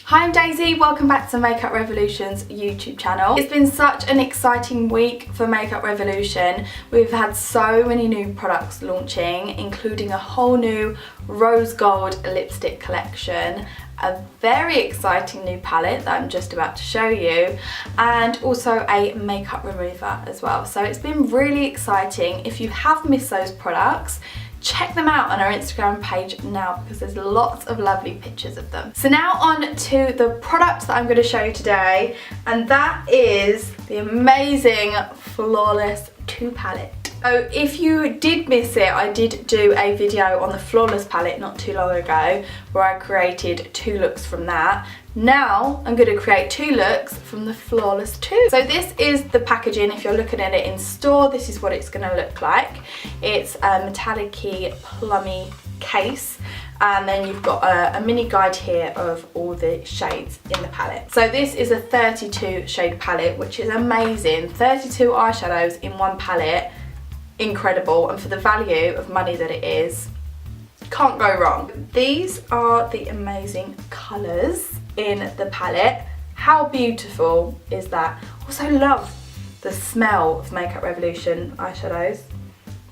Hi, I'm Daisy, welcome back to Makeup Revolution's YouTube channel. It's been such an exciting week for Makeup Revolution. We've had so many new products launching, including a whole new rose gold lipstick collection, a very exciting new palette that I'm just about to show you, and also a makeup remover as well. So it's been really exciting. If you have missed those products, check them out on our Instagram page now because there's lots of lovely pictures of them. So now on to the product that I'm going to show you today, and that is the amazing Flawless 2 palette. So if you did miss it, I did do a video on the Flawless palette not too long ago where I created 2 looks from that. Now I'm going to create 2 looks from the Flawless 2. So this is the packaging. If you're looking at it in store, this is what it's going to look like. It's a metallic-y, plummy case, and then you've got a mini guide here of all the shades in the palette. So this is a 32 shade palette, which is amazing. 32 eyeshadows in one palette, incredible, and for the value of money that it is, can't go wrong. These are the amazing colours in the palette. How beautiful is that? Also love the smell of Makeup Revolution eyeshadows.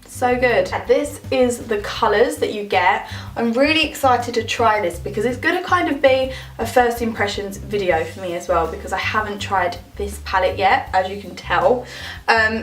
So good. This is the colours that you get. I'm really excited to try this because it's going to kind of be a first impressions video for me as well, because I haven't tried this palette yet, as you can tell.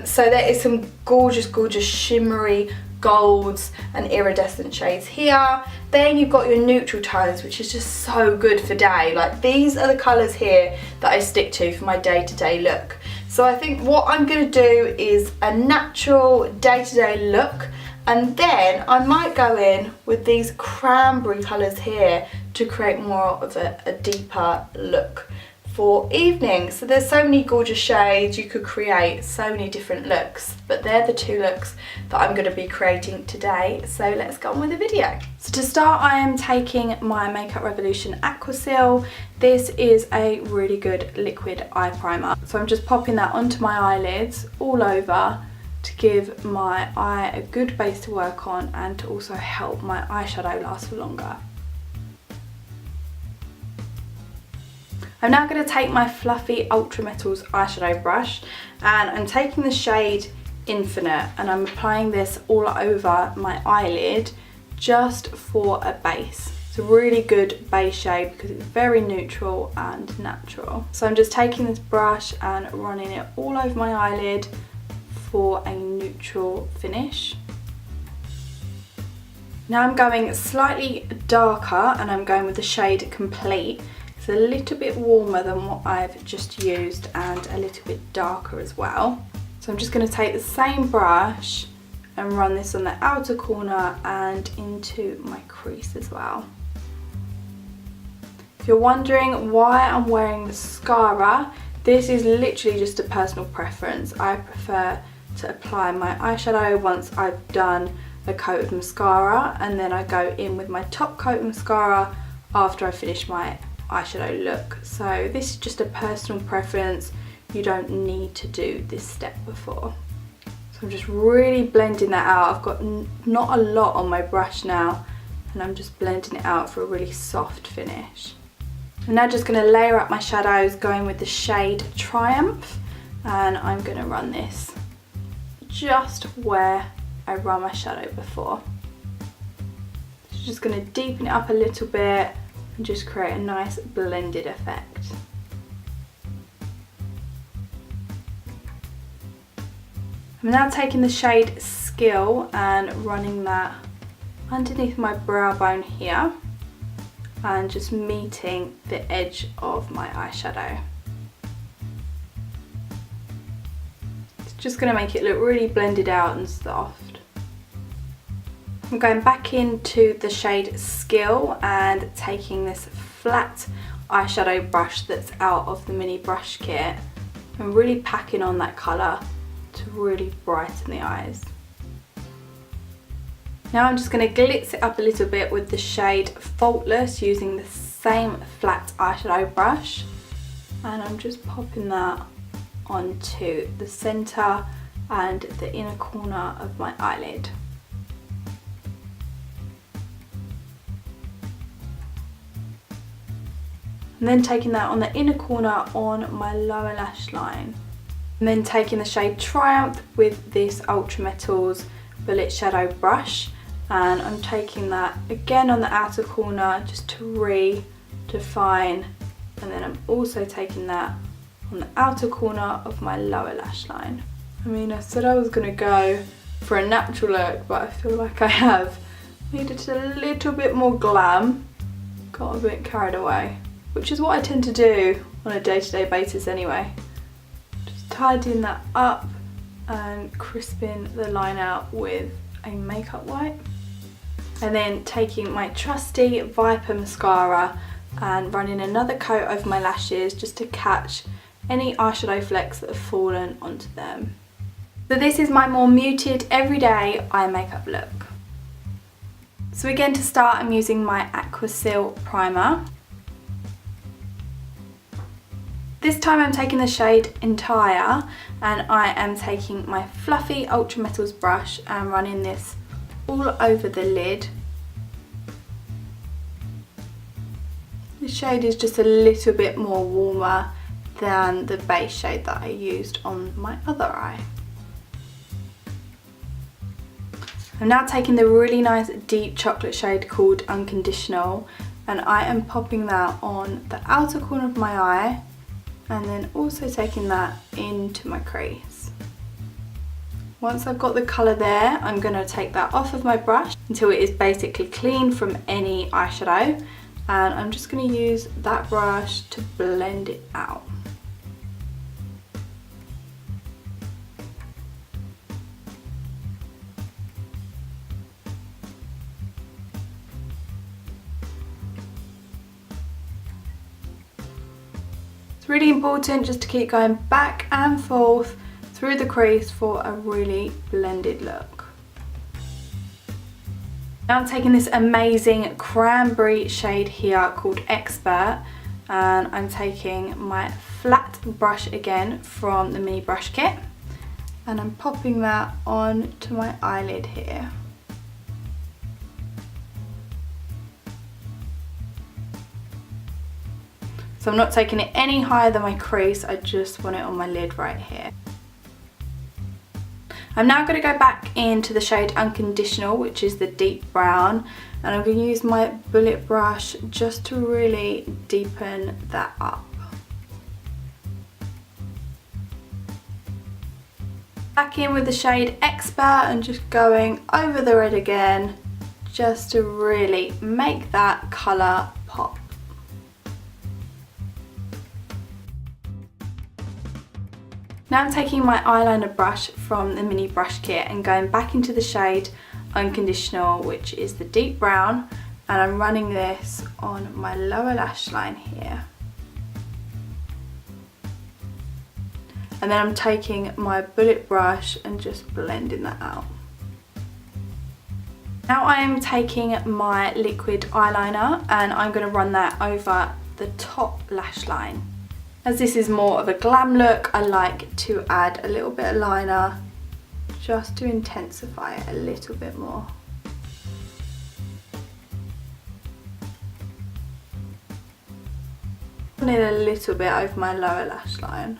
So there is some gorgeous, gorgeous shimmery golds and iridescent shades here. Then you've got your neutral tones, which is just so good for day. Like, these are the colours here that I stick to for my day-to-day look. So I think what I'm going to do is a natural day-to-day look, and then I might go in with these cranberry colours here to create more of a deeper look for evening. So there's so many gorgeous shades, you could create so many different looks, but they're the 2 looks that I'm going to be creating today. So let's go on with the video. So to start, I am taking my Makeup Revolution Aqua Seal. This is a really good liquid eye primer. So I'm just popping that onto my eyelids all over to give my eye a good base to work on and to also help my eyeshadow last for longer. I'm now going to take my fluffy Ultra Metals eyeshadow brush, and I'm taking the shade Infinite, and I'm applying this all over my eyelid just for a base. It's a really good base shade because it's very neutral and natural. So I'm just taking this brush and running it all over my eyelid for a neutral finish. Now I'm going slightly darker, and I'm going with the shade Complete. It's a little bit warmer than what I've just used and a little bit darker as well. So I'm just going to take the same brush and run this on the outer corner and into my crease as well. If you're wondering why I'm wearing mascara, this is literally just a personal preference. I prefer to apply my eyeshadow once I've done a coat of mascara, and then I go in with my top coat of mascara after I finish my eyeshadow look. So this is just a personal preference. You don't need to do this step before. So I'm just really blending that out. I've got not a lot on my brush now, and I'm just blending it out for a really soft finish. I'm now just going to layer up my shadows, going with the shade Triumph, and I'm going to run this just where I run my shadow before. So just going to deepen it up a little bit and just create a nice blended effect. I'm now taking the shade Skill and running that underneath my brow bone here and just meeting the edge of my eyeshadow. It's just going to make it look really blended out and soft. I'm going back into the shade Skill and taking this flat eyeshadow brush that's out of the mini brush kit and really packing on that colour to really brighten the eyes. Now I'm just going to glitz it up a little bit with the shade Faultless using the same flat eyeshadow brush, and I'm just popping that onto the centre and the inner corner of my eyelid. And then taking that on the inner corner on my lower lash line. And then taking the shade Triumph with this Ultra Metals Bullet Shadow brush. And I'm taking that again on the outer corner just to redefine. And then I'm also taking that on the outer corner of my lower lash line. I mean, I said I was going to go for a natural look, but I feel like I have made it a little bit more glam. Got a bit carried away, which is what I tend to do on a day-to-day basis anyway. Just tidying that up and crisping the line out with a makeup wipe. And then taking my trusty Viper mascara and running another coat over my lashes just to catch any eyeshadow flecks that have fallen onto them. So this is my more muted everyday eye makeup look. So again, to start, I'm using my Aquasil primer. This time I'm taking the shade Entire, and I am taking my fluffy Ultra Metals brush and running this all over the lid. The shade is just a little bit more warmer than the base shade that I used on my other eye. I'm now taking the really nice deep chocolate shade called Unconditional, and I am popping that on the outer corner of my eye and then also taking that into my crease. Once I've got the colour there, I'm going to take that off of my brush until it is basically clean from any eyeshadow, and I'm just going to use that brush to blend it out. It's really important just to keep going back and forth through the crease for a really blended look. Now I'm taking this amazing cranberry shade here called Expert, and I'm taking my flat brush again from the mini brush kit, and I'm popping that on to my eyelid here. So I'm not taking it any higher than my crease, I just want it on my lid right here. I'm now going to go back into the shade Unconditional, which is the deep brown, and I'm going to use my bullet brush just to really deepen that up. Back in with the shade Expert and just going over the red again, just to really make that colour pop. Now I'm taking my eyeliner brush from the mini brush kit and going back into the shade Unconditional, which is the deep brown, and I'm running this on my lower lash line here. And then I'm taking my bullet brush and just blending that out. Now I am taking my liquid eyeliner and I'm going to run that over the top lash line. As this is more of a glam look, I like to add a little bit of liner just to intensify it a little bit more. I need a little bit over my lower lash line.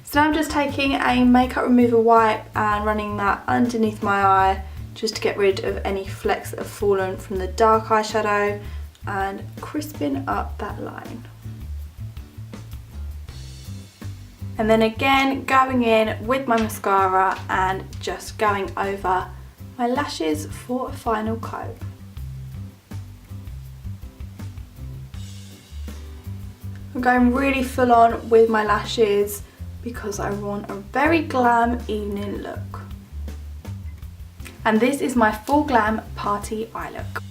So now I'm just taking a makeup remover wipe and running that underneath my eye just to get rid of any flecks that have fallen from the dark eyeshadow and crisping up that line. And then again going in with my mascara and just going over my lashes for a final coat. I'm going really full on with my lashes because I want a very glam evening look. And this is my full glam party eye look.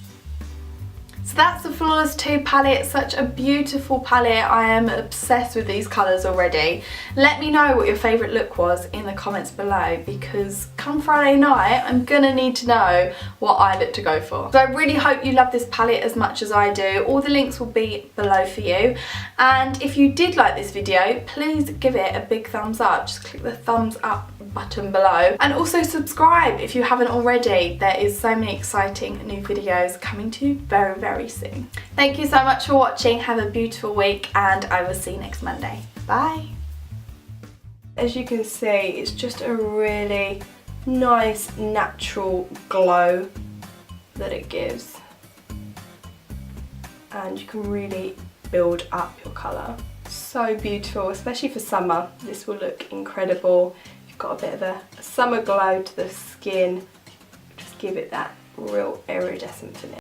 So that's the Flawless 2 palette, such a beautiful palette. I am obsessed with these colours already. Let me know what your favourite look was in the comments below, because come Friday night I'm gonna need to know what eye look to go for. So I really hope you love this palette as much as I do. All the links will be below for you, and if you did like this video, please give it a big thumbs up. Just click the thumbs up button below, and also subscribe if you haven't already. There is so many exciting new videos coming to you very, very soon. Thank you so much for watching. Have a beautiful week, and I will see you next Monday. Bye. As you can see, it's just a really nice natural glow that it gives, and you can really build up your colour. So beautiful, especially for summer. This will look incredible. You've got a bit of a summer glow to the skin. Just give it that real iridescent finish.